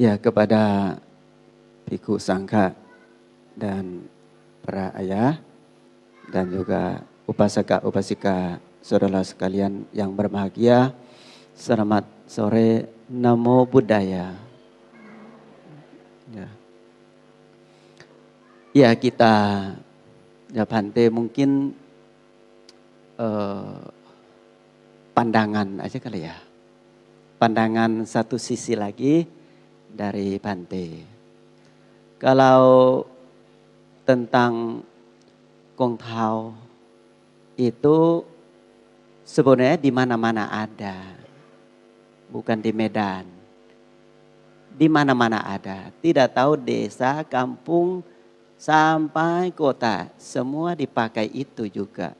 Ya, kepada Bhikkhu Sangha dan para ayah dan juga upasaka-upasika saudara sekalian yang berbahagia, selamat sore, Namo Buddhaya. Ya, kita ya Bhante mungkin pandangan aja kali ya. Pandangan satu sisi lagi dari Bhante. Kalau tentang Kong Tao itu sebenarnya di mana-mana ada. Bukan di Medan. Di mana-mana ada. Tidak tahu desa, kampung, sampai kota. Semua dipakai itu juga.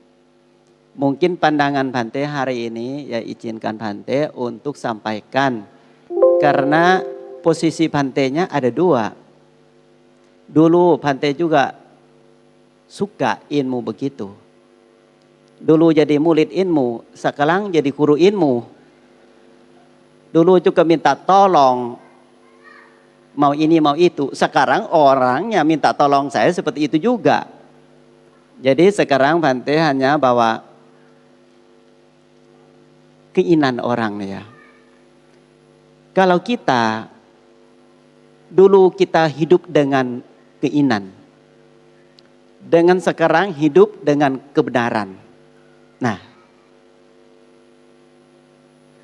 Mungkin pandangan Bhante hari ini ya izinkan Bhante untuk sampaikan. Karena posisi Bhante-nya ada dua. Dulu Bhante juga suka ilmu begitu. Dulu jadi murid ilmu, sekarang jadi guru ilmu. Dulu juga minta tolong, mau ini mau itu. Sekarang orangnya minta tolong saya seperti itu juga. Jadi sekarang Bhante hanya bawa keinginan orang ya. Kalau kita dulu kita hidup dengan keinginan, dengan sekarang hidup dengan kebenaran. Nah,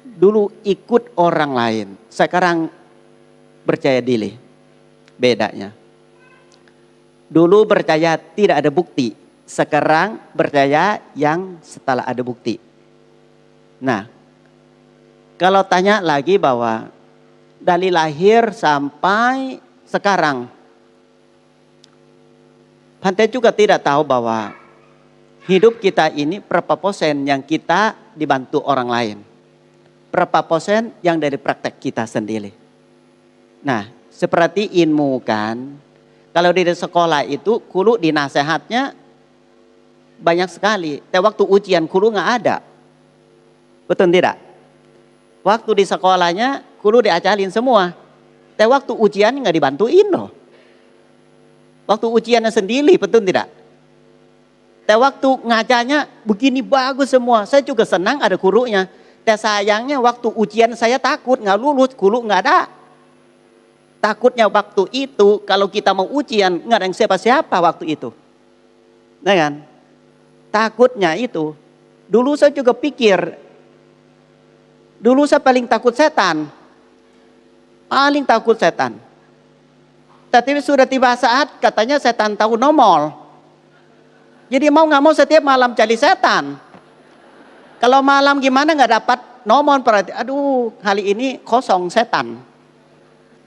dulu ikut orang lain, sekarang percaya diri. Bedanya. Dulu percaya tidak ada bukti, sekarang percaya yang setelah ada bukti. Nah, kalau tanya lagi bahwa dari lahir sampai sekarang, Bhante juga tidak tahu bahwa hidup kita ini berapa persen yang kita dibantu orang lain. Berapa persen yang dari praktek kita sendiri. Nah, seperti ilmu kan. Kalau di sekolah itu, dulu di nasihatnya banyak sekali. Tapi waktu ujian dulu nggak ada. Betul tidak? Waktu di sekolahnya, dulu diajarin semua. Tapi waktu ujian nggak dibantuin loh. Waktu ujiannya sendiri, betul tidak? Tapi waktu ngajarnya begini bagus semua. Saya juga senang ada gurunya. Tapi sayangnya waktu ujian saya takut nggak lulus, guru nggak ada. Takutnya waktu itu kalau kita mau ujian nggak ada yang siapa-siapa waktu itu. Nah kan? Takutnya itu. Dulu saya juga pikir. Dulu saya paling takut setan. Paling takut setan. Tapi sudah tiba saat katanya setan tahu nomor. Jadi mau nggak mau setiap malam cari setan. Kalau malam gimana nggak dapat nomor berarti aduh kali ini kosong setan.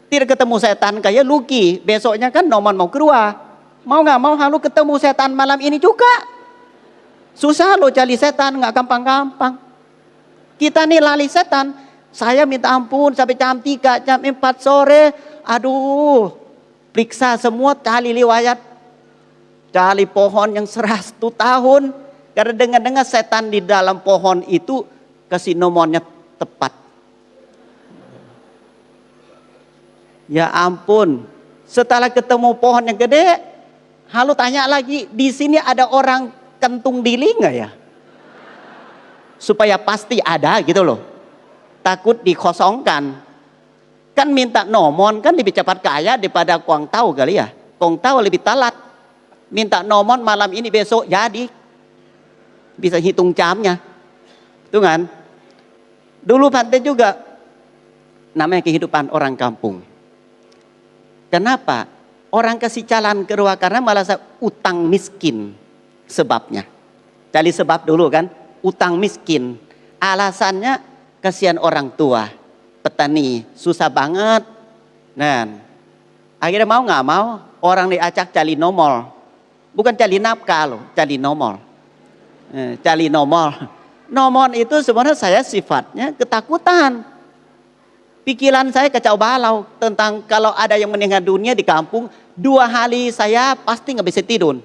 Tidak ketemu setan kayak Lucky. Besoknya kan nomor mau keluar. Mau nggak mau harus ketemu setan malam ini juga. Susah loh cari setan nggak gampang-gampang. Kita nih lali setan. Saya minta ampun sampai jam 3, jam 4 sore. Aduh, periksa semua cari riwayat. Cari pohon yang 100 tahun. Karena dengar-dengar setan di dalam pohon itu kasih nomornya tepat. Ya ampun, setelah ketemu pohon yang gede, lalu tanya lagi, di sini ada orang kentung dili nggak ya? Supaya pasti ada gitu loh. Takut dikosongkan. Kan minta nomor kan lebih cepat kaya daripada Kong Tao kali ya. Kong Tao lebih telat. Minta nomor malam ini besok jadi. Bisa hitung jamnya. Itu kan. Dulu Bhante juga namanya kehidupan orang kampung. Kenapa? Orang kasih jalan keluar karena merasa utang miskin sebabnya. Cari sebab dulu kan. Utang miskin. Alasannya kasihan orang tua. Petani susah banget. Nah, akhirnya mau nggak mau orang diajak cari nomor. Bukan cari nafkah loh, cari nomor. Cari nomor. Nomor itu sebenarnya saya sifatnya ketakutan. Pikiran saya kacau balau tentang kalau ada yang meninggal dunia di kampung, 2 hari saya pasti nggak bisa tidur.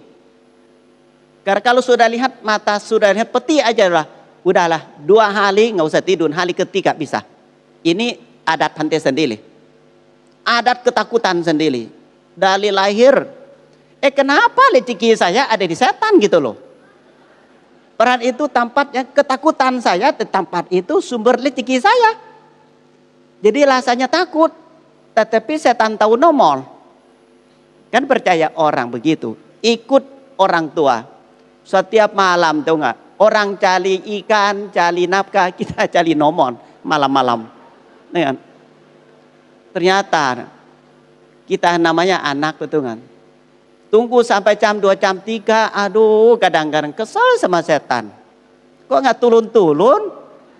Karena kalau sudah lihat mata, sudah lihat peti aja lah, udahlah 2 hari nggak usah tidur, hari ketiga bisa. Ini adat Bhante sendiri. adat ketakutan sendiri. Dari lahir, kenapa rezeki saya ada di setan gitu loh. Peran itu tempatnya ketakutan saya, tempat itu sumber rezeki saya. Jadi rasanya takut, tetapi setan tahu nomor. Kan percaya orang begitu, ikut orang tua. Setiap malam tahu nggak? Orang cari ikan, cari nafkah, kita cari nomor malam-malam. Kan? Ternyata kita namanya anak betul kan? Tunggu sampai jam 2, jam 3, aduh kadang-kadang kesal sama setan. Kok nggak turun-turun?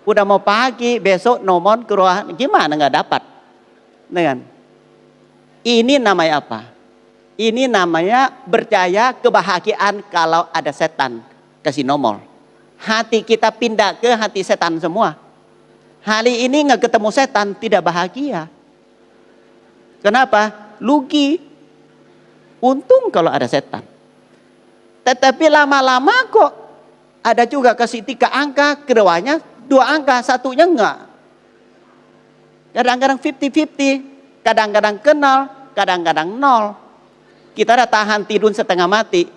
Udah mau pagi, besok nomor keluar, gimana nggak dapat? Kan? Ini namanya apa? Ini namanya percaya kebahagiaan kalau ada setan kasih nomor. Hati kita pindah ke hati setan semua. Hari ini nggak ketemu setan tidak bahagia. Kenapa? Lugi. Untung kalau ada setan. Tetapi lama-lama kok ada juga kasih 3 angka, keduanya 2 angka, satunya enggak. Kadang-kadang 50-50, kadang-kadang kenal, kadang-kadang 0. Kita ada tahan tidur setengah mati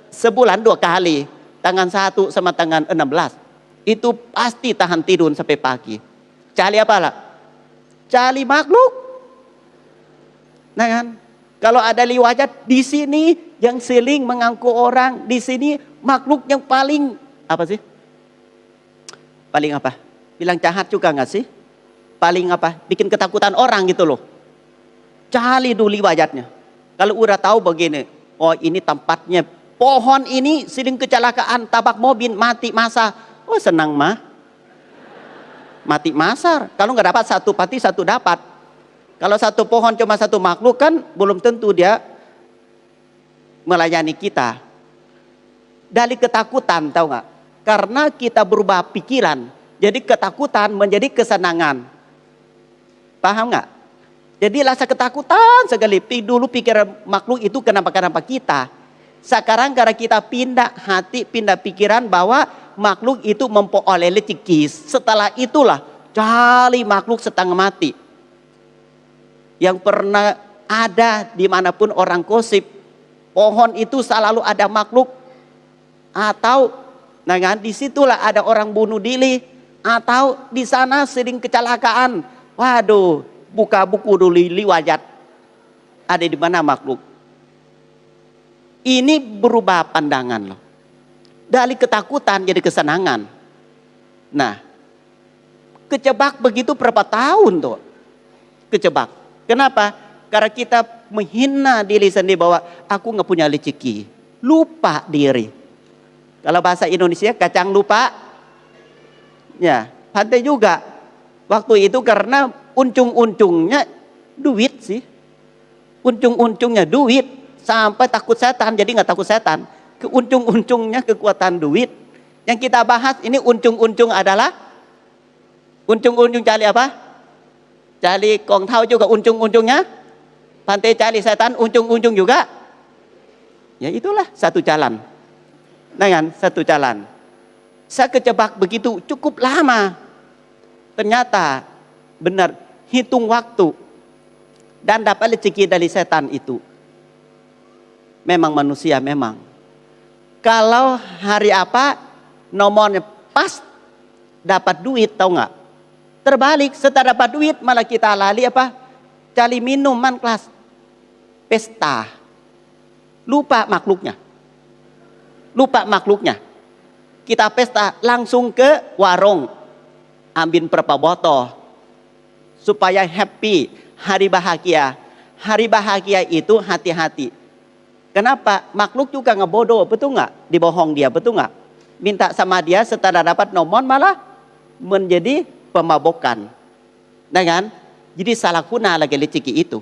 sebulan 2 kali. Tangan 1 sama tangan 16. Itu pasti tahan tidur sampai pagi. Cari apa lah? Cari makhluk. Nah kan? Kalau ada liwajat di sini yang seling mengangkut orang. Di sini makhluk yang paling apa sih? Paling apa? Bilang jahat juga nggak sih? Paling apa? Bikin ketakutan orang gitu loh. Cari dulu liwajatnya. Kalau udah tahu begini, oh ini tempatnya pohon ini sering kecelakaan, tabak mobil mati masa. Oh senang mah. Mati masar. Kalau nggak dapat satu pati satu dapat. Kalau satu pohon cuma satu makhluk kan belum tentu dia melayani kita. Dari ketakutan tahu nggak? Karena kita berubah pikiran. Jadi ketakutan menjadi kesenangan. Paham nggak? Jadi rasa ketakutan sekali. Dulu pikiran makhluk itu kenapa kita. Sekarang karena kita pindah hati, pindah pikiran bahwa makhluk itu memperoleh rezeki. Setelah itulah cari makhluk setengah mati. Yang pernah ada dimanapun orang gosip. Pohon itu selalu ada makhluk. Atau nah kan, disitulah ada orang bunuh diri. Atau di sana sering kecelakaan. Waduh. Buka buku dulu liwajat. Ada di mana makhluk. Ini berubah pandangan loh. Dari ketakutan jadi kesenangan. Nah. Kejebak begitu berapa tahun tuh. Kejebak. Kenapa? Karena kita menghina diri sendiri bahwa aku nggak punya rezeki. Lupa diri. Kalau bahasa Indonesia kacang lupa. Ya. Pantai juga. Waktu itu karena untung-untungnya duit sih. Untung-untungnya duit. Sampai takut setan. Jadi nggak takut setan. Untung-untungnya kekuatan duit. Yang kita bahas ini untung-untung adalah. Untung-untung cari apa? Cari kong tau juga untung-untungnya. Pantai cari setan untung-untung juga. Ya itulah satu jalan. Nah kan satu jalan. Saya kejebak begitu cukup lama. Ternyata benar hitung waktu dan dapat rezeki dari setan itu. Memang manusia memang. Kalau hari apa nomornya pas dapat duit tahu nggak? Terbalik setelah dapat duit malah kita lali apa? Cari minuman kelas pesta. Lupa makhluknya. Lupa makhluknya. Kita pesta langsung ke warung. Ambil berapa botol. Supaya happy, hari bahagia. Hari bahagia itu hati-hati. Kenapa? Makhluk juga ngebodoh, betul nggak? Dibohong dia, betul nggak? Minta sama dia setelah dapat nomor malah menjadi pemabokan. Nah kan? Jadi salah guna lagi rezeki itu.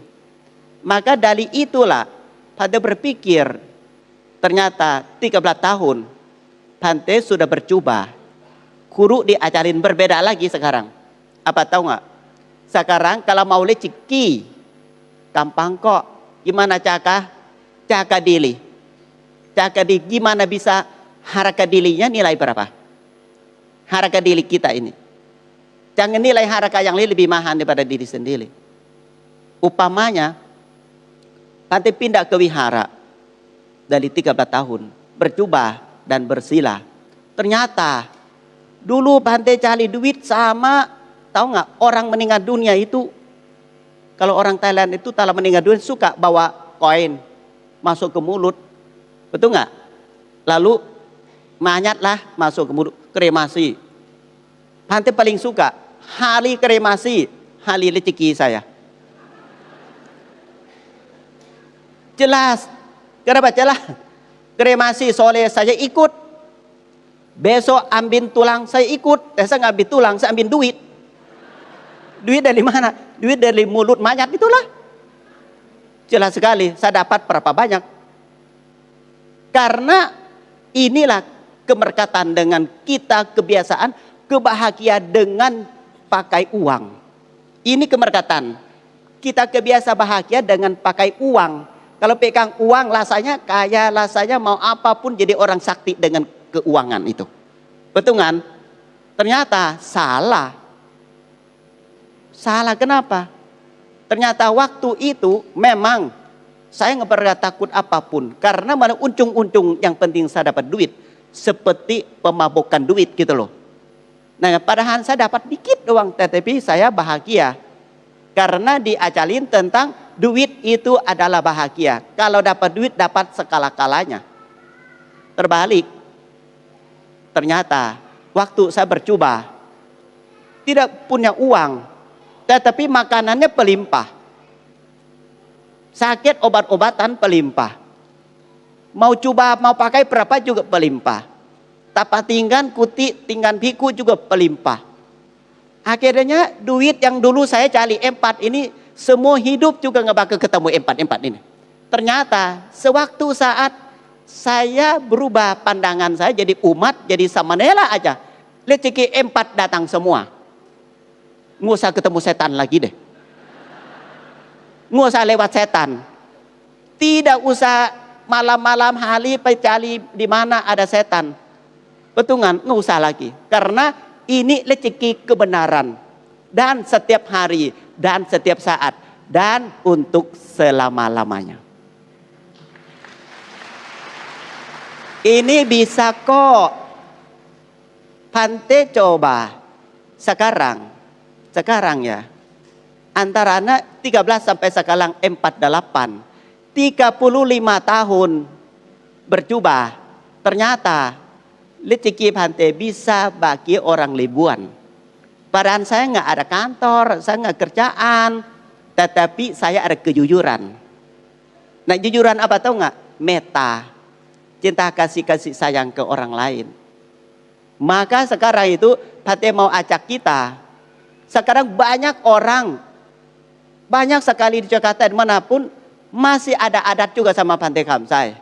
Maka dari itulah pada berpikir ternyata 13 tahun Bante sudah bercoba. Guru diajarin berbeda lagi sekarang. Apa tahu nggak? Sekarang kalau mau rezeki gampang kok. Gimana cara? Jaga diri. Jaga diri gimana bisa harga dirinya nilai berapa? Harga diri kita ini. Jangan nilai harga yang lebih mahal daripada diri sendiri. Upamanya, Bante pindah ke wihara dari 13 tahun, berjubah dan bersila. Ternyata dulu Bante cari duit sama, tahu nggak, orang meninggal dunia itu, kalau orang Thailand itu kalau meninggal dunia suka bawa koin masuk ke mulut, betul nggak? Lalu manyatlah masuk ke mulut, kremasi. Bante paling suka hari kremasi, hari rezeki saya. Jelas, kenapa jelas? Kremasi soleh saya ikut. Besok ambil tulang saya ikut. Saya nggak ambil tulang, saya ambil duit. Duit dari mana? Duit dari mulut mayat itulah. Jelas sekali, saya dapat berapa banyak. Karena inilah keberkatan dengan kita kebiasaan kebahagiaan dengan pakai uang. Ini keberkatan. Kita kebiasa bahagia dengan pakai uang. Kalau pegang uang rasanya kaya, rasanya mau apapun jadi orang sakti dengan keuangan itu. Betul kan? Ternyata salah. Salah kenapa? Ternyata waktu itu memang saya nggak pernah takut apapun. Karena mana untung-untung yang penting saya dapat duit. Seperti pemabukan duit gitu loh. Nah padahal saya dapat dikit doang. Tetapi saya bahagia. Karena diajarin tentang duit itu adalah bahagia. Kalau dapat duit dapat sekala-kalanya. Terbalik. Ternyata waktu saya bercoba tidak punya uang. Tetapi makanannya pelimpah. Sakit obat-obatan pelimpah. Mau coba mau pakai berapa juga pelimpah. Tapak tinggan kuti tinggan piku juga pelimpah. Akhirnya duit yang dulu saya cari 4 ini semua hidup juga nggak bakal ketemu 4 ini. Ternyata sewaktu saat saya berubah pandangan saya jadi umat, jadi samanela aja. Rezeki 4 datang semua. Nggak usah ketemu setan lagi deh. Nggak usah lewat setan. Tidak usah malam-malam hari cari di mana ada setan. Betul kan? Nggak usah lagi. Karena ini rezeki kebenaran. Dan setiap hari. Dan setiap saat. Dan untuk selama-lamanya. Ini bisa kok. Bante coba. Sekarang ya. Antara anak 13 sampai sekarang 48. 35 tahun berjubah. Ternyata rezeki Bante bisa bagi orang ribuan. Padahal saya nggak ada kantor, saya nggak kerjaan, tetapi saya ada kejujuran. Nah jujuran apa tahu nggak? Meta, cinta kasih sayang ke orang lain. Maka sekarang itu Bante mau ajak kita. Sekarang banyak orang, banyak sekali di Jakarta dimanapun masih ada adat juga sama Bante Kamsai.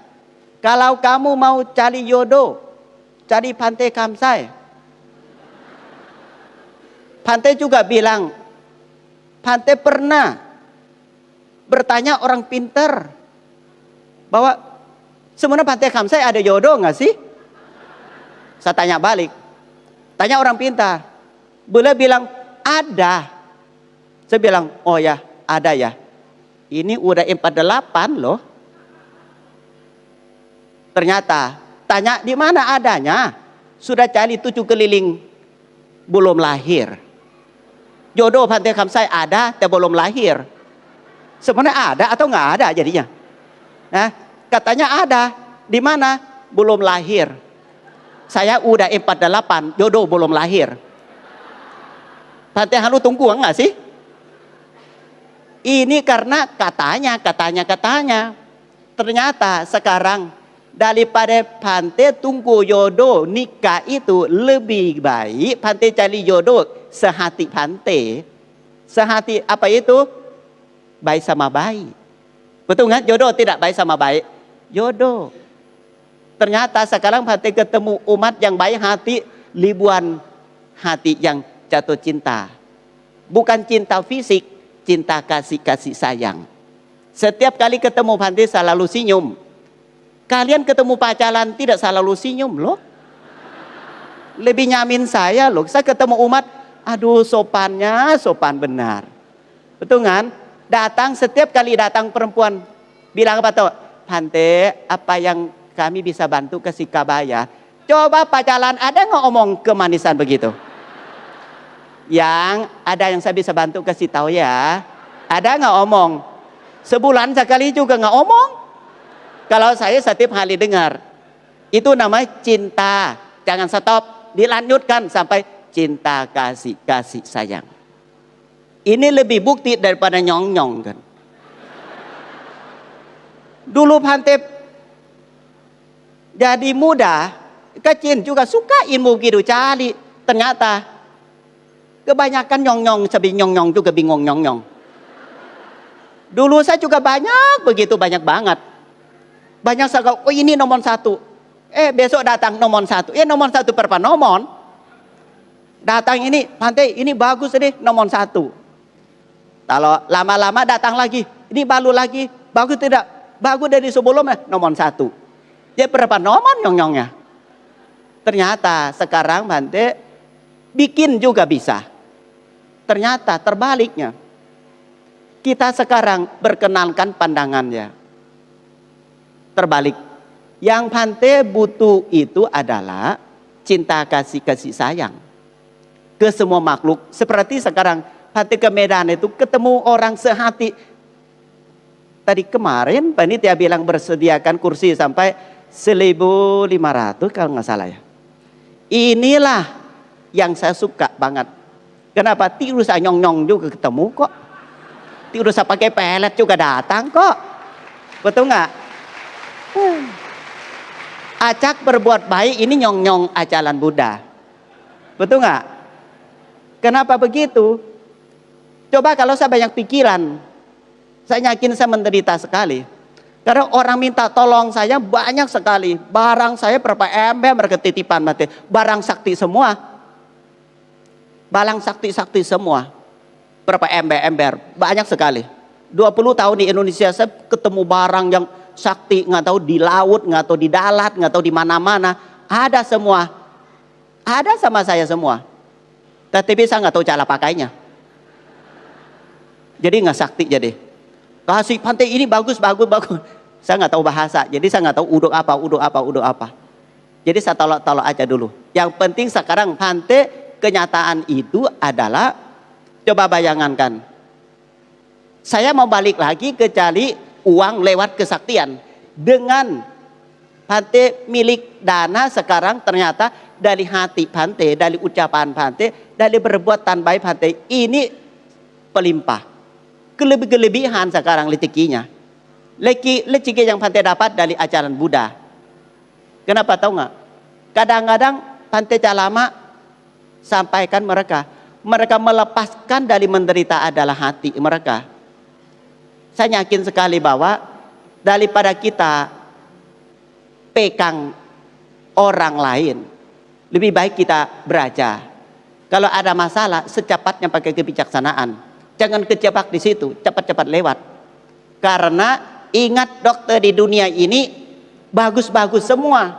Kalau kamu mau cari jodoh, cari Bante Kamsai. Bante juga bilang, Bante pernah bertanya orang pinter bahwa sebenarnya Bante Kamsai ada jodoh nggak sih? Saya tanya balik, tanya orang pintar, boleh bilang ada. Saya bilang, oh ya ada ya. Ini udah 48 loh. Ternyata tanya di mana adanya? Sudah cari 7 keliling belum lahir. Jodoh Bante Kamsai ada tapi belum lahir. Sebenarnya ada atau nggak ada jadinya? Nah, katanya ada. Di mana? Belum lahir. Saya udah 48, jodoh belum lahir. Bante harus tunggu enggak sih? Ini karena katanya. Ternyata sekarang daripada Bante tunggu jodoh nikah itu lebih baik Bante cari jodoh sehati Bante. Sehati apa itu? Baik sama baik. Betul nggak? Jodoh tidak baik sama baik. Jodoh. Ternyata sekarang Bante ketemu umat yang baik hati, ribuan hati yang jatuh cinta. Bukan cinta fisik, cinta kasih sayang. Setiap kali ketemu Bante selalu senyum. Kalian ketemu pacaran tidak selalu senyum loh. Lebih nyamin saya loh. Saya ketemu umat, aduh sopannya sopan benar. Betul kan? Datang setiap kali datang perempuan bilang apa tuh? Bhante, apa yang kami bisa bantu kasih kabar ya. Coba pacaran ada nggak omong kemanisan begitu? Yang ada yang saya bisa bantu kasih tahu ya. Ada nggak omong? Sebulan sekali juga nggak omong. Kalau saya setiap kali dengar. Itu namanya cinta. Jangan stop. Dilanjutkan sampai cinta kasih sayang. Ini lebih bukti daripada nyong-nyong kan. Dulu Bhante jadi muda, kecil juga suka ilmu gitu cari. Ternyata kebanyakan nyong-nyong, sebi nyong-nyong juga bingung nyong-nyong. Dulu saya juga begitu banyak banget. Banyak sekali, oh ini nomor 1. Besok datang nomor 1. Nomor 1 berapa nomor? Datang ini, Bhante ini bagus nih nomor 1. Kalau lama-lama datang lagi, ini baru lagi, bagus tidak? Bagus dari sebelumnya, nomor 1. Dia berapa nomor nyong-nyongnya? Ternyata sekarang Bhante bikin juga bisa. Ternyata terbaliknya. Kita sekarang berkenalkan pandangannya. Terbalik. Yang Bhante butuh itu adalah cinta kasih sayang. Ke semua makhluk. Seperti sekarang Bhante ke Medan itu ketemu orang sehati. Tadi kemarin panitia bilang bersediakan kursi sampai 1.500 kalau nggak salah ya. Inilah yang saya suka banget. Kenapa? Tidak usah nyong-nyong juga ketemu kok. Tidak usah pakai pelet juga datang kok. Betul nggak? Acak berbuat baik ini nyong-nyong ajaran Buddha. Betul nggak? Kenapa begitu? Coba kalau saya banyak pikiran, saya yakin saya menderita sekali. Karena orang minta tolong saya banyak sekali. Barang saya berapa ember mereka titipan mati. Barang sakti semua. Barang sakti semua. Berapa ember banyak sekali. 20 tahun di Indonesia saya ketemu barang yang sakti, nggak tahu di laut, nggak tahu di darat, nggak tahu di mana-mana. Ada semua. Ada sama saya semua. Tapi saya nggak tahu cara pakainya. Jadi nggak sakti jadi. Kasih Bhante ini bagus. Saya nggak tahu bahasa. Jadi saya nggak tahu uduk apa. Jadi saya tolak aja dulu. Yang penting sekarang Bhante kenyataan itu adalah, coba bayangkan. Saya mau balik lagi ke cari uang lewat kesaktian. Dengan Bhante milik dana sekarang ternyata dari hati Bhante, dari ucapan Bhante, dari perbuatan baik Bhante, ini pelimpah. Kelebihan sekarang rezekinya. Rezeki yang Bhante dapat dari ajaran Buddha. Kenapa tahu nggak? Kadang-kadang Bhante Calama sampaikan mereka melepaskan dari menderita adalah hati mereka. Saya yakin sekali bahwa daripada kita pegang orang lain, lebih baik kita belajar. Kalau ada masalah, secepatnya pakai kebijaksanaan. Jangan kejebak di situ, cepat-cepat lewat. Karena ingat dokter di dunia ini bagus-bagus semua.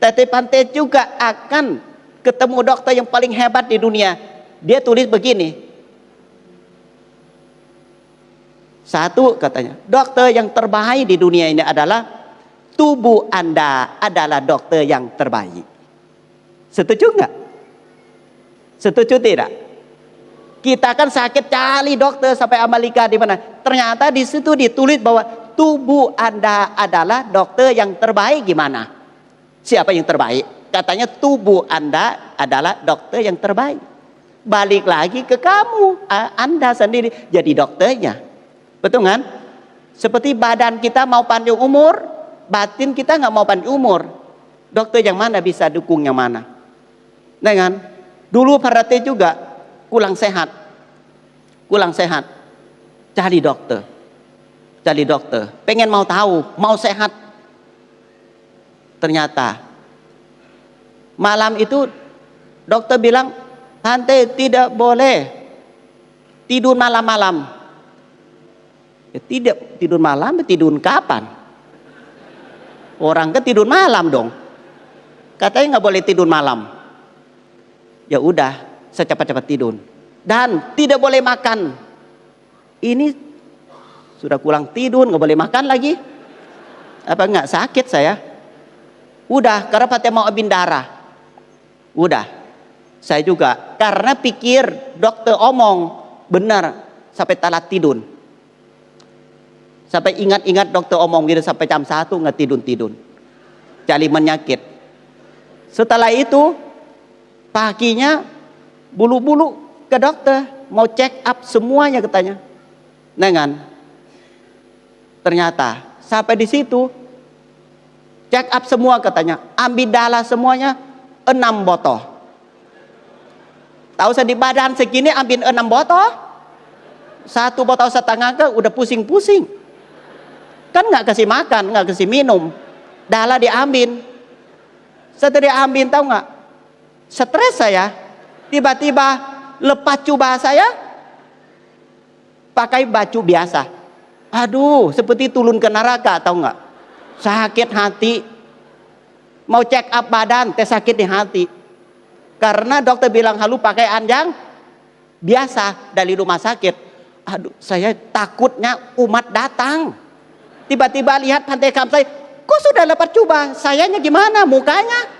Tapi Bhante juga akan ketemu dokter yang paling hebat di dunia. Dia tulis begini. Satu katanya, dokter yang terbaik di dunia ini adalah tubuh Anda adalah dokter yang terbaik. Setuju nggak? Setuju tidak? Kita kan sakit cari dokter sampai Amerika di mana. Ternyata di situ ditulis bahwa tubuh Anda adalah dokter yang terbaik. Gimana? Siapa yang terbaik? Katanya tubuh Anda adalah dokter yang terbaik. Balik lagi ke kamu, Anda sendiri jadi dokternya. Betul kan? Seperti badan kita mau panjang umur, batin kita nggak mau panjang umur. Dokter yang mana bisa dukung yang mana? Nah kan? Dulu Parate juga kurang sehat. Cari dokter. Pengen mau tahu, mau sehat. Ternyata malam itu dokter bilang, Bhante tidak boleh tidur malam-malam. Ya, tidak tidur malam, tidur kapan? Orang kan tidur malam dong. Katanya nggak boleh tidur malam. Ya udah, saya cepat-cepat tidur. Dan tidak boleh makan. Ini Sudah kurang tidur, nggak boleh makan lagi. Apa nggak sakit saya? Udah, karena Fatih mau ambil darah. Udah, saya juga. Karena pikir dokter omong benar sampai telat tidur. Sampai ingat-ingat dokter omong gitu sampai jam 1 nggak tidur. Cari menyakit. Setelah itu paginya bulu-bulu ke dokter mau check up semuanya katanya. Dengan ternyata sampai di situ check up semua katanya, ambil darah semuanya 6 botol. Tahu saya di badan segini ambil 6 botol, 1 botol setengah ke udah pusing-pusing. Kan nggak kasih makan, nggak kasih minum, darah diambil. Setelah diambil tahu nggak? Stres saya, tiba-tiba lepas jubah saya, pakai baju biasa. Aduh, seperti turun ke neraka, tahu nggak? Sakit hati. Mau check up badan, teh sakit di hati. Karena dokter bilang halu pakai anjang biasa dari rumah sakit. Aduh, saya takutnya umat datang. Tiba-tiba lihat pantai kam saya, kok sudah lepas jubah? Sayanya gimana mukanya?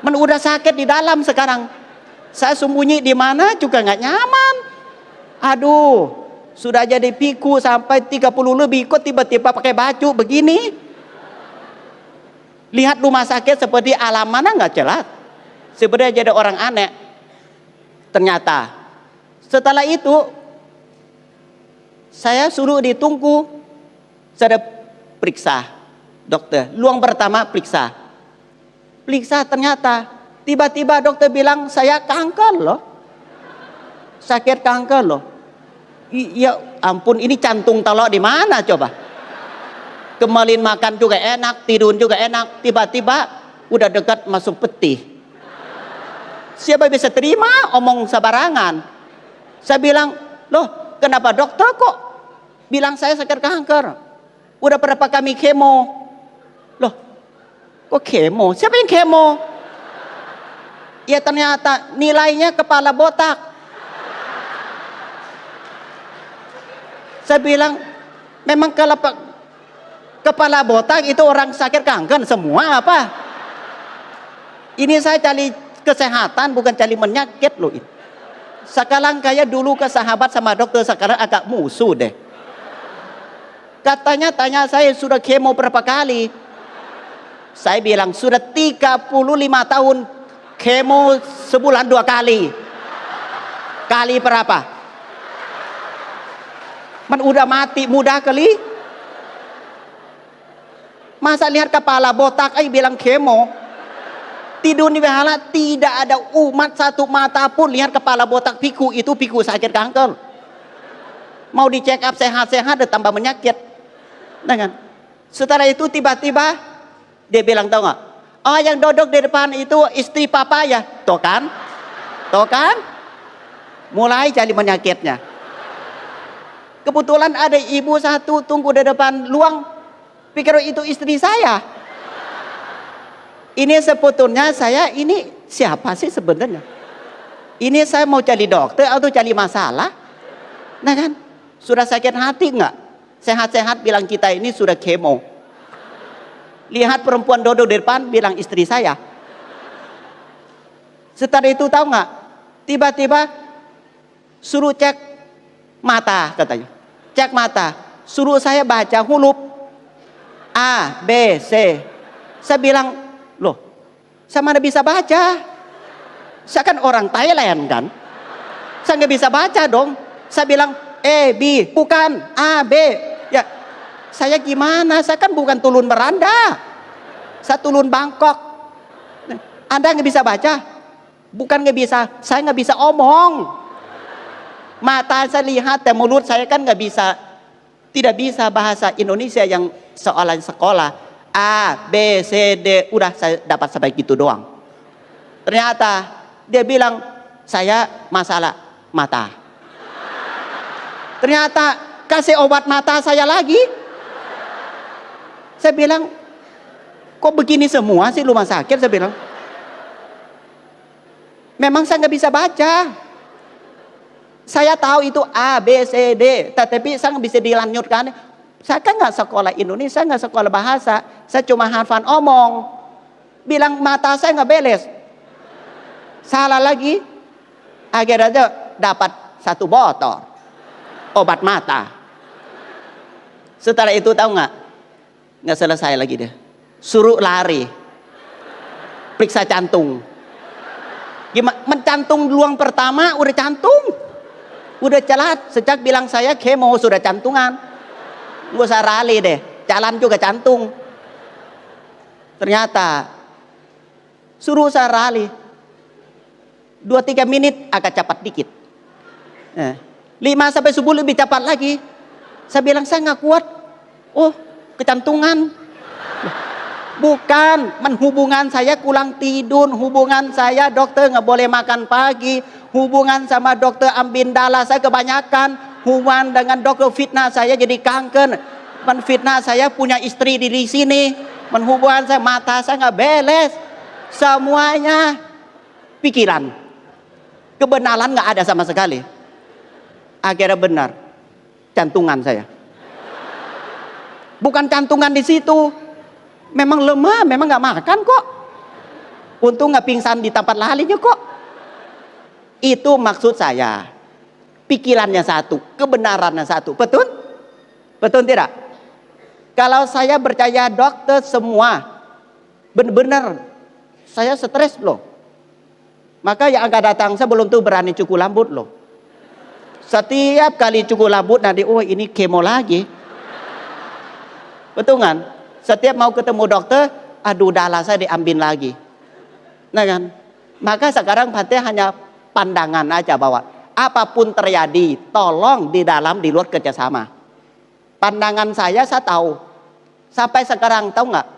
Udah sakit di dalam sekarang. Saya sembunyi di mana juga nggak nyaman. Aduh, sudah jadi piku sampai 30 lebih, kok tiba-tiba pakai baju begini? Lihat rumah sakit seperti alam mana nggak jelas. Sebenarnya jadi orang aneh. Ternyata setelah itu saya suruh ditunggu. Saya periksa dokter. Luang pertama periksa ternyata tiba-tiba dokter bilang saya kanker loh. Sakit kanker loh. Ya ampun, ini jantung telok di mana coba? Kemarin makan juga enak, tidur juga enak, tiba-tiba udah dekat masuk peti. Siapa bisa terima omong sembarangan? Saya bilang, loh kenapa dokter kok bilang saya sakit kanker? Udah berapa kami kemo? Loh, kok kemo? Siapa yang kemo? Ya ternyata nilainya kepala botak. Saya bilang, memang kalau kepala botak itu orang sakit kanker semua apa? Ini saya cari kesehatan bukan cari penyakit loh. Sekarang kayak dulu ke sahabat sama dokter, sekarang agak musuh deh. Katanya tanya saya sudah kemo berapa kali? Saya bilang sudah 35 tahun kemo sebulan 2 kali. Kali berapa? Udah mati muda kali. Masa lihat kepala botak aja bilang kemo. Tidur di wihara tidak ada umat satu mata pun lihat kepala botak piku itu piku sakit kanker. Mau di check up sehat-sehat ada tambah penyakit. Nah kan? Setelah itu tiba-tiba dia bilang tahu nggak? Oh yang duduk di depan itu istri papa ya, tuh kan? Mulai cari penyakitnya. Kebetulan ada ibu satu tunggu di depan luang, pikir itu istri saya. Ini sebetulnya saya ini siapa sih sebenarnya? Ini saya mau cari dokter atau cari masalah? Nah kan, sudah sakit hati nggak? Sehat-sehat bilang kita ini sudah kemo. Lihat perempuan duduk di depan bilang istri saya. Setelah itu tahu nggak? Tiba-tiba suruh cek mata katanya. Cek mata. Suruh saya baca huruf A, B, C. Saya bilang, loh, saya mana bisa baca? Saya kan orang Thailand kan. Saya nggak bisa baca dong. Saya bilang E, B, bukan A, B. Ya, saya gimana? Saya kan bukan tulun beranda. Saya tulun Bangkok. Anda nggak bisa baca? Bukan nggak bisa, saya nggak bisa omong. Mata saya lihat,แต่mulut saya kan nggak bisa, tidak bisa bahasa Indonesia yang soalan sekolah. A, B, C, D, udah saya dapat sampai gitu doang. Ternyata dia bilang saya masalah mata. Ternyata kasih obat mata saya lagi. Saya bilang, kok begini semua sih rumah sakit? Saya bilang, memang saya nggak bisa baca. Saya tahu itu A, B, C, D. Tetapi saya nggak bisa dilanjutkan. Saya kan nggak sekolah Indonesia, nggak sekolah bahasa. Saya cuma hafal omong. Bilang mata saya nggak beres. Salah lagi. Akhirnya dapat 1 botol obat mata. Setelah itu tahu nggak selesai lagi dia. Suruh lari. Periksa jantung. Gimana? Mencantung luang pertama udah jantung. Udah celat, sejak bilang saya kemo sudah jantungan. Nggak usah rali deh, jalan juga jantung. Ternyata suruh saya rali 2-3 menit agak cepat dikit. 5-10 lebih cepat lagi. Saya bilang saya nggak kuat. Oh, kecantungan. Bukan, hubungan saya kurang tidur, hubungan saya dokter nggak boleh makan pagi, hubungan sama dokter ambil darah saya kebanyakan, hubungan dengan dokter fitnah saya jadi kanker, menfitnah saya punya istri di sini, menghubungan saya mata saya nggak beres, semuanya pikiran, kebenaran nggak ada sama sekali. Akhirnya benar, jantungan saya. Bukan jantungan di situ. Memang lemah, memang nggak makan kok. Untung nggak pingsan di tempat lainnya kok. Itu maksud saya. Pikirannya satu, kebenarannya satu. Betul? Betul tidak? Kalau saya percaya dokter semua benar-benar saya stres loh. Maka yang akan datang saya belum tuh berani cukur rambut loh. Setiap kali cukur rambut nanti oh ini kemo lagi. Betul kan? Setiap mau ketemu dokter, aduh darah saya diambil lagi. Nah kan? Maka sekarang Bante hanya pandangan aja bahwa apapun terjadi, tolong di dalam di luar kerjasama. Pandangan saya tahu. Sampai sekarang tahu nggak?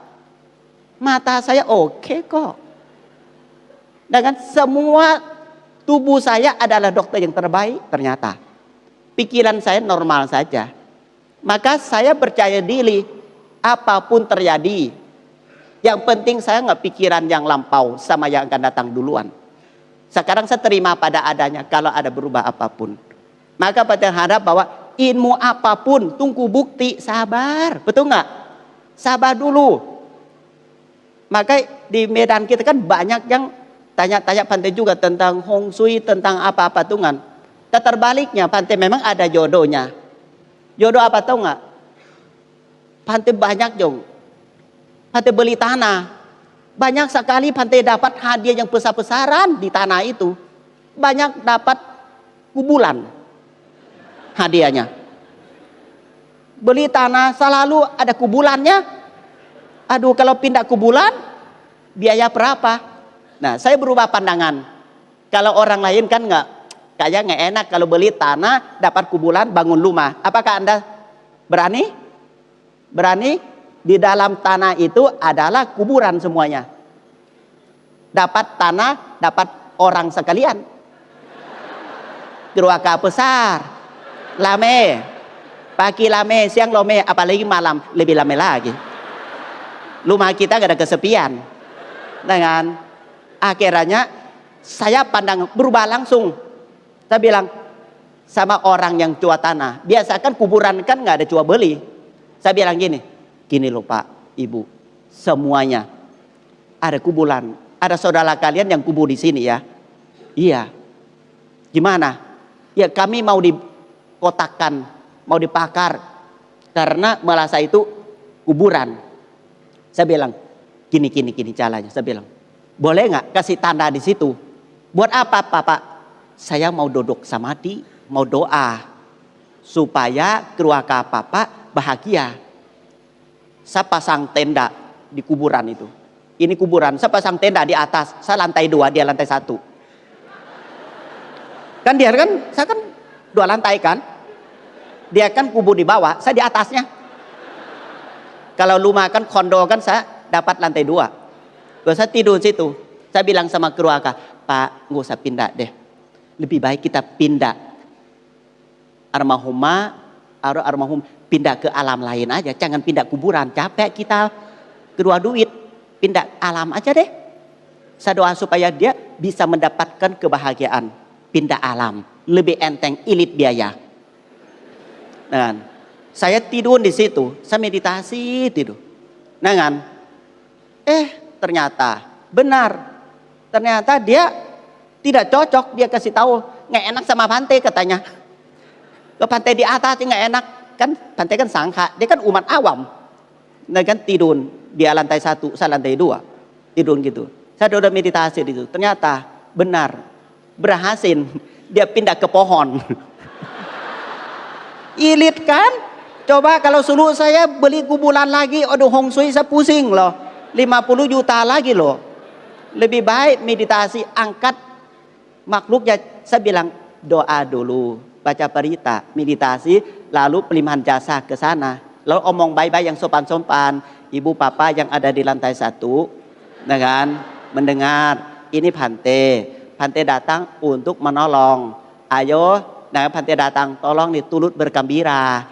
Mata saya oke kok. Dengan semua tubuh saya adalah dokter yang terbaik ternyata. Pikiran saya normal saja. Maka saya percaya diri. Apapun terjadi, yang penting saya nggak pikiran yang lampau sama yang akan datang duluan. Sekarang saya terima pada adanya kalau ada berubah apapun. Maka pada harap bahwa ilmu apapun tunggu bukti, sabar, betul nggak? Sabar dulu. Maka di Medan kita kan banyak yang tanya-tanya Bante juga tentang Hong Shui, tentang apa-apa tuh kan. Terbaliknya Bante memang ada jodohnya. Jodoh apa tahu nggak? Bante banyak dong. Bante beli tanah. Banyak sekali Bante dapat hadiah yang besar-besaran di tanah itu. Banyak dapat kubulan hadiahnya. Beli tanah selalu ada kubulannya. Aduh kalau pindah kubulan biaya berapa? Nah saya berubah pandangan. Kalau orang lain kan kayak nggak enak kalau beli tanah dapat kubulan bangun rumah. Apakah Anda berani? Berani? Di dalam tanah itu adalah kuburan semuanya. Dapat tanah, dapat orang sekalian. Keluarga besar, lame, pagi lame, siang lame, apalagi malam lebih lame lagi. Rumah kita gak ada kesepian. Dengan akhirnya saya pandang berubah langsung. Saya bilang sama orang yang jual tanah, biasakan kuburan kan gak ada jual beli. Saya bilang gini loh Pak, Ibu, semuanya ada kuburan, ada saudara kalian yang kubur di sini ya. Iya. Gimana? Ya kami mau dikotakkan, mau dibakar karena merasa itu kuburan. Saya bilang gini caranya. Saya bilang boleh nggak kasih tanda di situ? Buat apa Pak? Saya mau duduk samadhi, mau doa supaya keluarga Papa bahagia. Saya pasang tenda di kuburan itu. Ini kuburan, saya pasang tenda di atas. Saya lantai 2, dia lantai 1. Kan dia kan, saya kan 2 lantai kan. Dia kan kubur di bawah, saya di atasnya. Kalau rumah kan kondo kan saya dapat lantai 2. Terus saya tidur situ. Saya bilang sama keluarga, Pak, nggak usah pindah deh. Lebih baik kita pindah. Almarhum pindah ke alam lain aja, jangan pindah kuburan, capek kita keluar duit, pindah alam aja deh. Saya doa supaya dia bisa mendapatkan kebahagiaan, pindah alam, lebih enteng ilit biaya. Nah, saya tidur di situ, saya meditasi tidur. Nah kan, ternyata benar, ternyata dia tidak cocok. Dia kasih tahu nggak enak sama Bhante katanya. Ke Bhante di atas nggak enak kan, Bhante kan sangka, dia kan umat awam. Nah kan tidur dia lantai 1, saya lantai 2, tidur gitu. Saya udah meditasi di situ, ternyata benar, berhasil. Dia pindah ke pohon. Ilit kan? Coba kalau suruh saya beli kuburan lagi, aduh Hong Sui saya pusing loh. 50 juta lagi loh. Lebih baik meditasi, angkat makhluknya. Saya bilang doa dulu, baca berita, meditasi, lalu pelimpahan jasa ke sana. Lalu omong baik-baik yang sopan-sopan. Ibu papa yang ada di lantai 1, nah kan, mendengar ini Bhante. Bhante datang untuk menolong. Ayo, nah Bhante datang, tolong turut bergembira.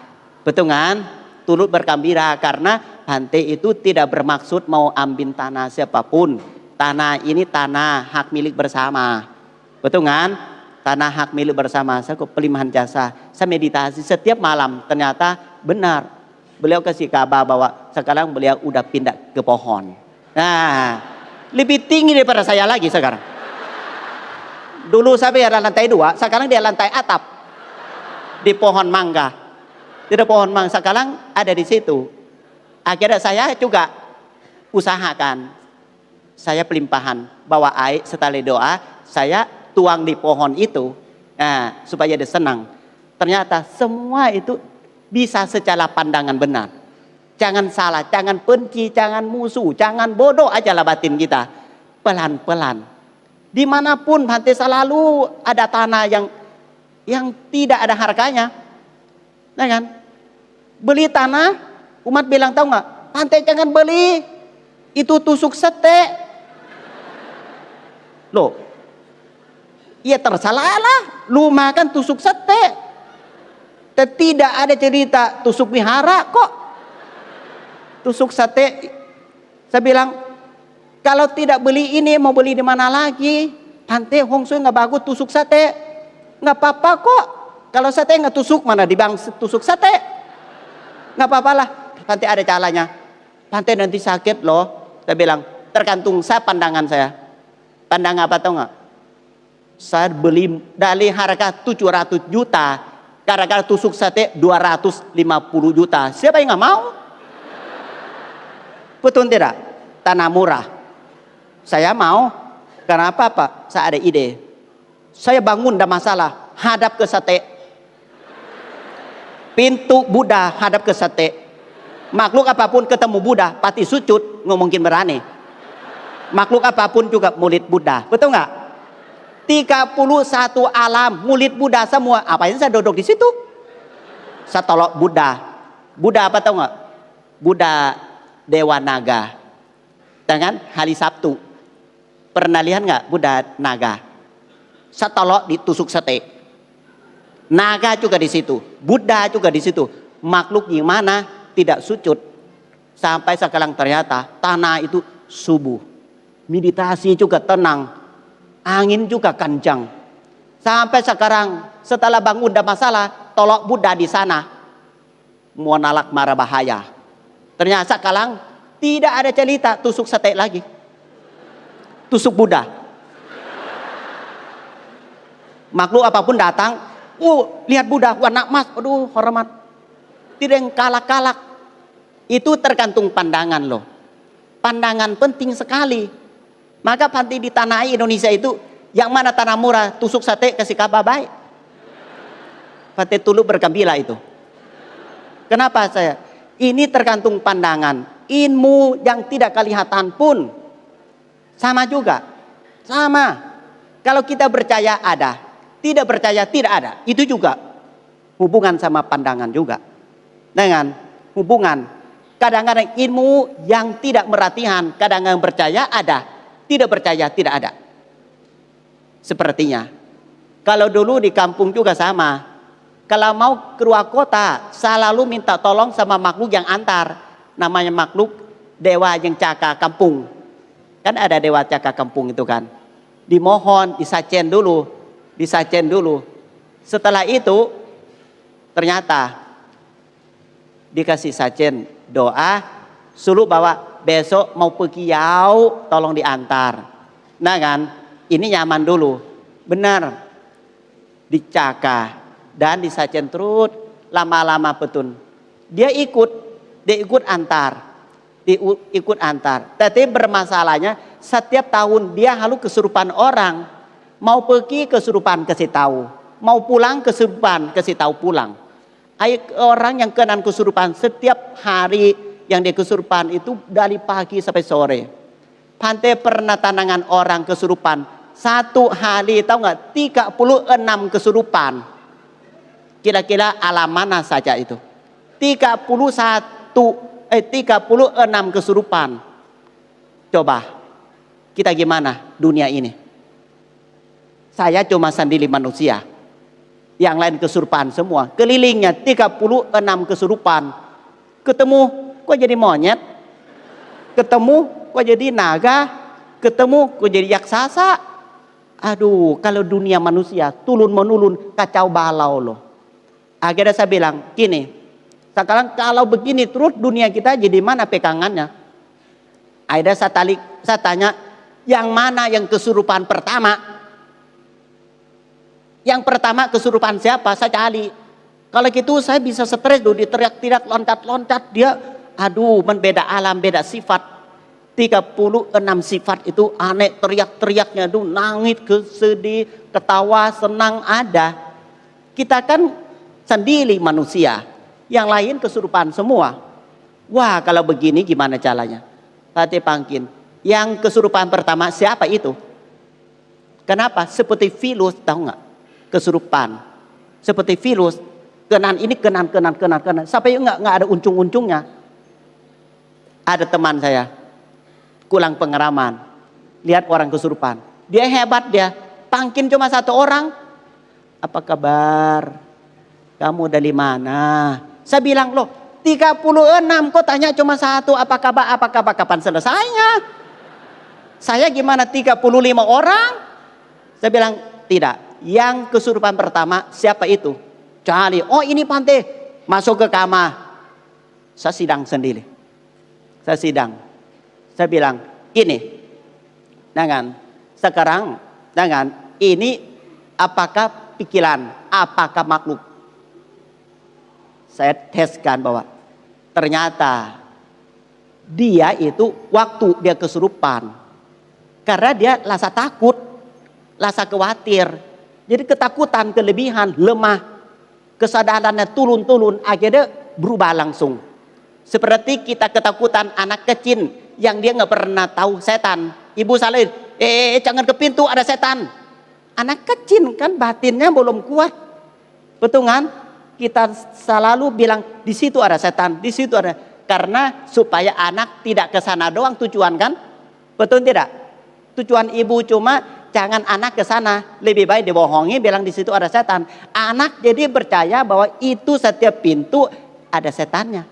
Betul kan? Turut bergembira karena Bhante itu tidak bermaksud mau ambil tanah siapapun. Tanah ini tanah hak milik bersama. Betul kan? Tanah hak milik bersama. Saya kok pelimpahan jasa. Saya meditasi setiap malam. Ternyata benar. Beliau kasih kabar bahwa sekarang beliau udah pindah ke pohon. Nah, lebih tinggi daripada saya lagi sekarang. Dulu saya di lantai 2, sekarang dia lantai atap. Di pohon mangga. Tidak pohon mangga, sekarang ada di situ. Akhirnya saya juga usahakan. Saya pelimpahan, bawa air setelah doa, saya tuang di pohon itu. Nah, supaya dia senang. Ternyata semua itu bisa secara pandangan benar. Jangan salah, jangan benci, jangan musuh, jangan bodoh aja lah batin kita. Pelan-pelan. Dimanapun Bhante selalu ada tanah yang tidak ada harganya. Nah kan? Beli tanah, umat bilang tahu nggak? Bhante jangan beli, itu tusuk sate. Loh, ya tersalah lah, lu makan tusuk sate. Tidak ada cerita tusuk wihara kok. Tusuk sate, saya bilang kalau tidak beli ini mau beli di mana lagi? Bhante Hong Sui nggak bagus tusuk sate, nggak apa-apa kok. Kalau sate nggak tusuk mana di bang tusuk sate? Nggak apa-apa lah, Bhante ada caranya. Bhante nanti sakit loh. Saya bilang, tergantung saya pandangan saya. Pandangan apa tau nggak? Saya beli dari harga 700 juta, gara-gara tusuk sate 250 juta. Siapa yang nggak mau? Betul tidak? Tanah murah. Saya mau. Karena apa Pak? Saya ada ide. Saya bangun ada masalah, hadap ke sate. Pintu Buddha hadap ke sate. Makhluk apapun ketemu Buddha pasti sujud, nggak mungkin berani. Makhluk apapun juga murid Buddha, betul nggak? 31 alam murid Buddha semua. Apa yang saya duduk di situ? Saya tolak Buddha. Buddha apa tahu nggak? Buddha Dewa Naga. Dengan hari Sabtu. Pernah lihat nggak Buddha Naga? Saya tolak ditusuk sate. Naga juga di situ, Buddha juga di situ. Makhluk gimana tidak sujud. Sampai sekarang ternyata tanah itu subuh. Meditasi juga tenang. Angin juga kencang. Sampai sekarang setelah bangun ada masalah, tolak Buddha di sana. Muanalak mara bahaya. Ternyata sekarang tidak ada cerita tusuk sate lagi. Tusuk Buddha. Makhluk apapun datang, lihat Buddha warna emas, aduh hormat. Tidak yang kalak-kalak. Itu tergantung pandangan loh. Pandangan penting sekali. Maka Bhante di tanah Indonesia itu, yang mana tanah murah, tusuk sate kasih kabar baik. Bhante tulu bergembira itu. Kenapa saya? Ini tergantung pandangan. Ilmu yang tidak kelihatan pun sama juga. Sama. Kalau kita percaya ada, tidak percaya tidak ada. Itu juga hubungan sama pandangan juga. Dengan hubungan. Kadang-kadang ilmu yang tidak merhatian, kadang-kadang percaya ada, tidak percaya tidak ada. Sepertinya. Kalau dulu di kampung juga sama. Kalau mau keluar kota, selalu minta tolong sama makhluk yang antar. Namanya makhluk dewa yang jaga kampung. Kan ada dewa jaga kampung itu kan. Dimohon, disacen dulu. Setelah itu ternyata dikasih sajen doa, suruh bawa besok mau pergi jauh, tolong diantar. Nah kan, ini nyaman dulu, benar, dicaga dan disajen terus, lama-lama betun. Dia ikut antar, ikut antar. Tapi bermasalahnya setiap tahun dia halu kesurupan orang, mau pergi kesurupan kasih tahu, mau pulang kesurupan kasih tahu pulang. Orang yang kena kesurupan setiap hari yang dia kesurupan itu dari pagi sampai sore. Pantai pernah tandangan orang kesurupan satu hari, tahu nggak, 36 kesurupan. Kira-kira alam mana saja itu? 36 kesurupan. Coba kita gimana dunia ini? Saya cuma sendiri manusia. Yang lain kesurupan semua. Kelilingnya 36 kesurupan. Ketemu kok jadi monyet. Ketemu kok jadi naga. Ketemu kok jadi raksasa. Aduh, kalau dunia manusia turun menurun kacau balau loh. Akhirnya saya bilang gini, sekarang kalau begini terus dunia kita jadi mana pegangannya? Akhirnya saya tanya, yang mana yang kesurupan pertama? Yang pertama kesurupan siapa? Saya cari. Kalau gitu saya bisa stres dulu, diteriak-teriak, loncat-loncat. Dia, aduh, beda alam, beda sifat. 36 sifat itu aneh, teriak-teriaknya tuh nangis, sedih, ketawa, senang ada. Kita kan sendiri manusia, yang lain kesurupan semua. Wah, kalau begini gimana caranya? Tadi pangkin, yang kesurupan pertama siapa itu? Kenapa? Seperti virus, tahu nggak? Kesurupan seperti virus, kenan ini kenan sampai nggak ada ujung-ujungnya. Ada teman saya kurang pengalaman, lihat orang kesurupan, dia hebat, dia pangkin cuma satu orang, apa kabar, kamu dari mana? Saya bilang, loh 36 kok tanya cuma satu, apa kabar, kapan selesainya? Saya gimana 35 orang? Saya bilang tidak. Yang kesurupan pertama siapa itu? Cari. Oh ini Pantai. Masuk ke kamar. Saya sidang sendiri. Saya bilang ini. Jangan. Sekarang jangan. Ini apakah pikiran? Apakah makhluk? Saya teskan bahwa ternyata dia itu waktu dia kesurupan. Karena dia rasa takut. Rasa khawatir. Jadi ketakutan, kelebihan, lemah, kesadarannya turun, akhirnya berubah langsung. Seperti kita ketakutan anak kecil yang dia nggak pernah tahu setan. Ibu salin, jangan ke pintu ada setan. Anak kecil kan batinnya belum kuat, betul kan? Kita selalu bilang di situ ada setan, di situ ada, karena supaya anak tidak ke sana doang tujuan kan? Betul tidak? Tujuan ibu cuma jangan anak ke sana, lebih baik dibohongi bilang di situ ada setan. Anak jadi percaya bahwa itu setiap pintu ada setannya.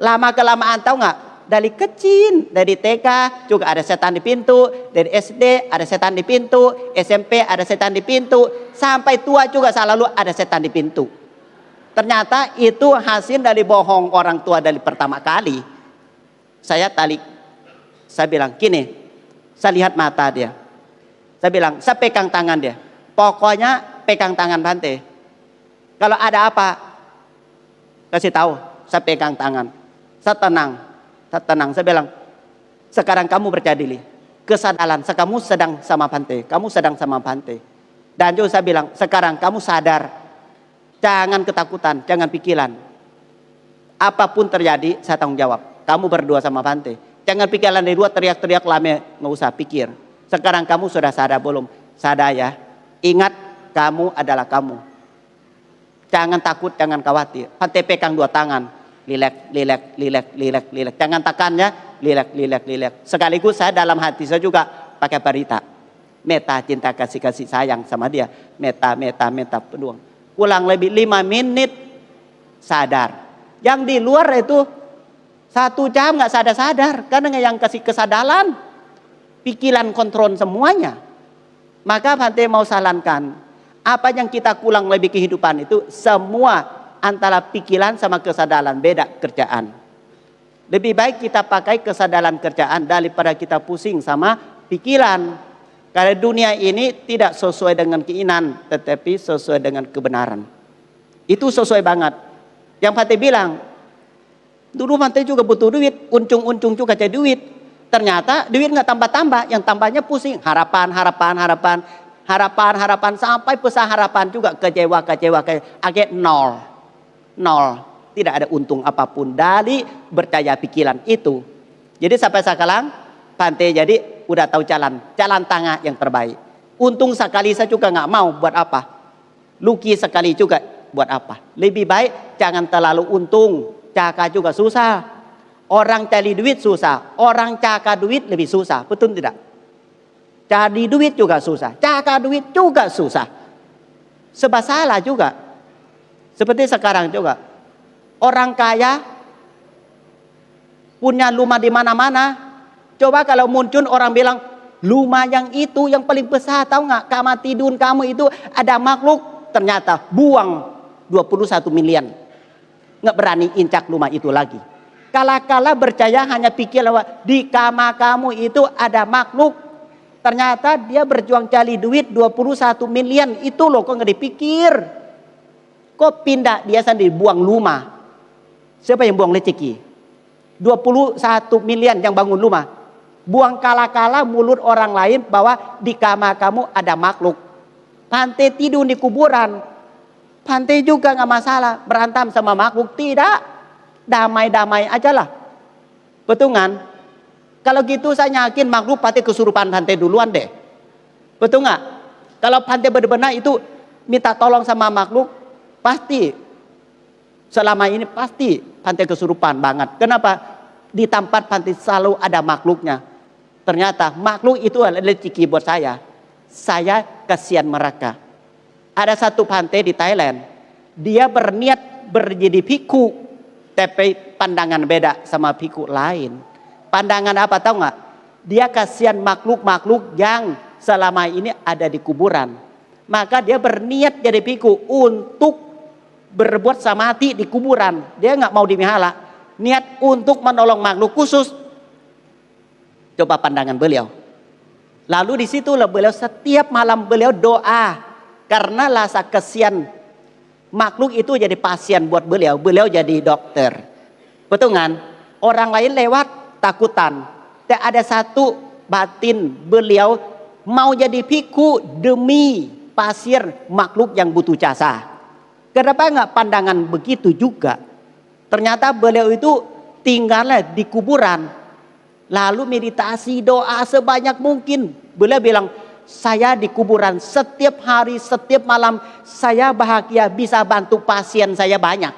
Lama kelamaan tahu nggak? Dari kecil, dari TK juga ada setan di pintu, dari SD ada setan di pintu, SMP ada setan di pintu, sampai tua juga selalu ada setan di pintu. Ternyata itu hasil dari bohong orang tua dari pertama kali. Saya bilang gini, saya lihat mata dia. Saya bilang, saya pegang tangan dia. Pokoknya pegang tangan Bante. Kalau ada apa, kasih tahu. Saya pegang tangan. Saya tenang. Saya bilang, sekarang kamu percaya diri. Kesadaran, kamu sedang sama Bante. Kamu sedang sama Bante. Dan juga saya bilang, sekarang kamu sadar. Jangan ketakutan, jangan pikiran. Apapun terjadi, saya tanggung jawab. Kamu berdua sama Bante. Jangan pikiran dari dua teriak-teriak lama, nggak usah pikir. Sekarang kamu sudah sadar belum? Sadar ya. Ingat kamu adalah kamu. Jangan takut, jangan khawatir. Pantai pegang dua tangan. Lilek. Jangan tekannya. Lilek. Sekaligus saya dalam hati saya juga pakai berita. Meta, cinta, kasih sayang sama dia. Meta penuh. Kurang lebih 5 menit sadar. Yang di luar itu 1 jam nggak sadar. Karena yang kasih kesadaran. Pikiran kontrol semuanya. Maka Bante mau sarankan, Apa yang kita kurang lebih kehidupan itu semua antara pikiran sama kesadaran, beda kerjaan. Lebih baik kita pakai kesadaran kerjaan daripada kita pusing sama pikiran. Karena dunia ini tidak sesuai dengan keinginan, tetapi sesuai dengan kebenaran. Itu sesuai banget. Yang Pante bilang, dulu Pante juga butuh duit, uncung-uncung juga jadi duit. Ternyata duit nggak tambah-tambah, yang tambahnya pusing. Harapan, sampai pesan harapan juga kecewa. Akhirnya nol. Tidak ada untung apapun dari percaya pikiran itu. Jadi sampai sekarang Pante jadi udah tahu jalan tengah yang terbaik. Untung sekali saya juga nggak mau, buat apa? Luki sekali juga buat apa? Lebih baik jangan terlalu untung, caka juga susah. Orang cari duit susah, orang caka duit lebih susah, betul tidak? Cari duit juga susah, caka duit juga susah. Sebab salah juga. Seperti sekarang juga. Orang kaya punya rumah di mana-mana. Coba kalau muncul orang bilang, rumah yang itu yang paling besar, tahu nggak? Kamar tidur kamu itu ada makhluk. Ternyata buang 21 miliar. Nggak berani incak rumah itu lagi. Kala-kala percaya hanya pikir bahwa di kamar kamu itu ada makhluk. Ternyata dia berjuang cari duit 21 miliar. Itu loh kok nggak dipikir. Kok pindah dia sendiri buang rumah. Siapa yang buang rezeki? 21 miliar yang bangun rumah. Buang kala-kala mulut orang lain bahwa di kamar kamu ada makhluk. Pante tidur di kuburan. Pante juga nggak masalah berantem sama makhluk. Tidak. Damai-damai aja lah. Betul kan? Kalau gitu saya yakin makhluk pasti kesurupan Pante duluan deh. Betul nggak? Kalau Pante benar-benar itu minta tolong sama makhluk, pasti selama ini pasti Pante kesurupan banget. Kenapa? Di tempat Pante selalu ada makhluknya. Ternyata makhluk itu adalah rezeki buat saya. Saya kasihan mereka. Ada satu Pante di Thailand. Dia berniat berjadi biku. Tapi pandangan beda sama biku lain. Pandangan apa tahu nggak? Dia kasihan makhluk-makhluk yang selama ini ada di kuburan. Maka dia berniat jadi biku untuk berbuat samati di kuburan. Dia nggak mau dimihala. Niat untuk menolong makhluk khusus. Coba pandangan beliau. Lalu di situlah beliau setiap malam beliau doa. Karena rasa kasihan makhluk itu jadi pasien buat beliau. Beliau jadi dokter. Betul kan? Orang lain lewat takutan. Dan ada satu batin beliau mau jadi biku demi pasien makhluk yang butuh jasa. Kenapa nggak pandangan begitu juga? Ternyata beliau itu tinggalnya di kuburan. Lalu meditasi doa sebanyak mungkin. Beliau bilang, saya di kuburan setiap hari, setiap malam. Saya bahagia bisa bantu pasien saya banyak.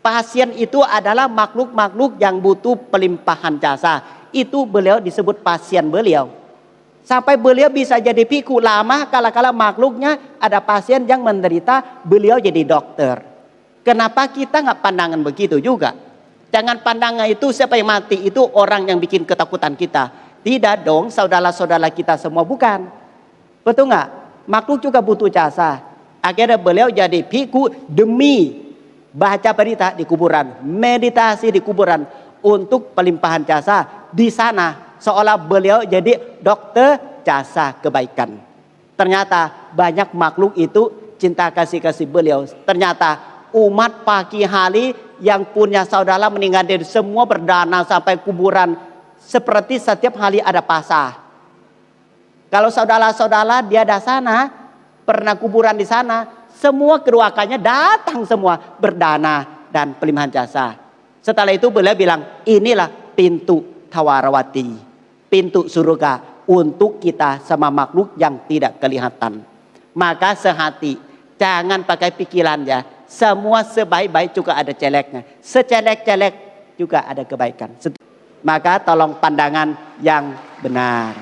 Pasien itu adalah makhluk-makhluk yang butuh pelimpahan jasa. Itu beliau disebut pasien beliau. Sampai beliau bisa jadi biku lama kala-kala makhluknya ada pasien yang menderita, beliau jadi dokter. Kenapa kita nggak pandangan begitu juga? Jangan pandangan itu siapa yang mati itu orang yang bikin ketakutan kita. Tidak dong, saudara-saudara kita semua bukan. Betul nggak? Makhluk juga butuh jasa. Akhirnya beliau jadi biku demi baca berita di kuburan, meditasi di kuburan untuk pelimpahan jasa di sana. Seolah beliau jadi dokter jasa kebaikan. Ternyata banyak makhluk itu cinta kasih beliau. Ternyata umat pagi hari yang punya saudara meninggal dari semua berdana sampai kuburan. Seperti setiap hari ada pasar. Kalau saudara-saudara dia ada sana, pernah kuburan di sana, semua keluarganya datang semua berdana dan pelimpahan jasa. Setelah itu beliau bilang, inilah pintu Tawarawati, pintu surga untuk kita sama makhluk yang tidak kelihatan. Maka sehati, jangan pakai pikirannya. Semua sebaik-baik juga ada jeleknya. Sejelek-jelek juga ada kebaikan. Maka tolong pandangan yang benar.